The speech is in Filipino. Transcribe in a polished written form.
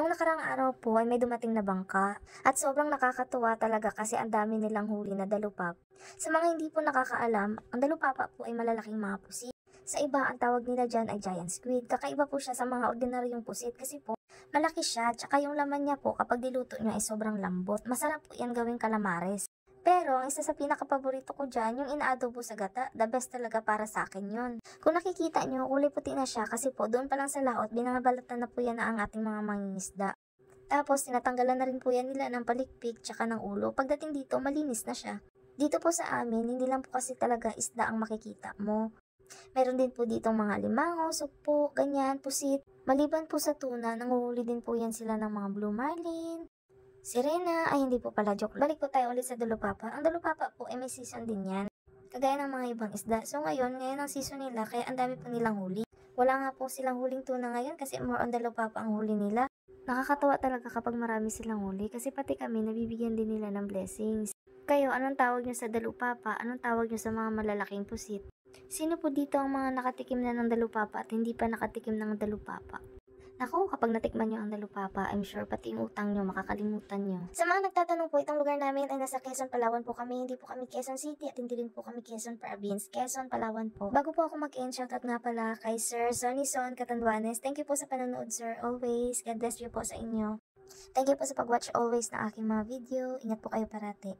Noong nakaraang araw po ay may dumating na bangka at sobrang nakakatuwa talaga kasi ang dami nilang huli na dalupap. Sa mga hindi po nakakaalam, ang dalupapa po ay malalaking mga pusit. Sa iba, ang tawag nila dyan ay giant squid. Kakaiba po siya sa mga ordinaryong pusit kasi po malaki siya, tsaka yung laman niya po kapag diluto niya ay sobrang lambot. Masarap po yan gawing calamares. Pero, ang isa sa pinakapaborito ko dyan, yung inaadobo sa gata, the best talaga para sa akin yun. Kung nakikita nyo, kulay puti na siya kasi po doon pa lang sa laot, binabalatan na po yan na ang ating mga mangingisda. Tapos, tinatanggalan na rin po yan nila ng palikpik tsaka ng ulo. Pagdating dito, malinis na siya. Dito po sa amin, hindi lang po kasi talaga isda ang makikita mo. Meron din po ditong mga limango, sugpo, ganyan, pusit. Maliban po sa tuna, nanguhuli din po yan sila ng mga blue marlin, sirena, ay hindi po pala, joke. Balik po tayo ulit sa dalupapa. Ang dalupapa po ay may season din yan. Kagaya ng mga ibang isda. So ngayon ang season nila kaya ang dami po nilang huli. Wala nga po silang huling tuna ngayon kasi more on dalupapa ang huli nila. Nakakatawa talaga kapag marami silang huli kasi pati kami nabibigyan din nila ng blessings. Kayo, anong tawag nyo sa dalupapa? Anong tawag nyo sa mga malalaking pusit? Sino po dito ang mga nakatikim na ng dalupapa at hindi pa nakatikim ng dalupapa? Naku, kapag natikman nyo ang dalupapa, I'm sure pati yung utang nyo, makakalimutan nyo. Sa mga nagtatanong po, itong lugar namin ay nasa Quezon, Palawan po kami. Hindi po kami Quezon City at hindi rin po kami Quezon Province. Quezon, Palawan po. Bago po ako mag-end, shoutout nga pala kay Sir Sonny Son Catanduanes. Thank you po sa panonood, sir. Always. God bless you po sa inyo. Thank you po sa pag-watch always ng aking mga video. Ingat po kayo parati.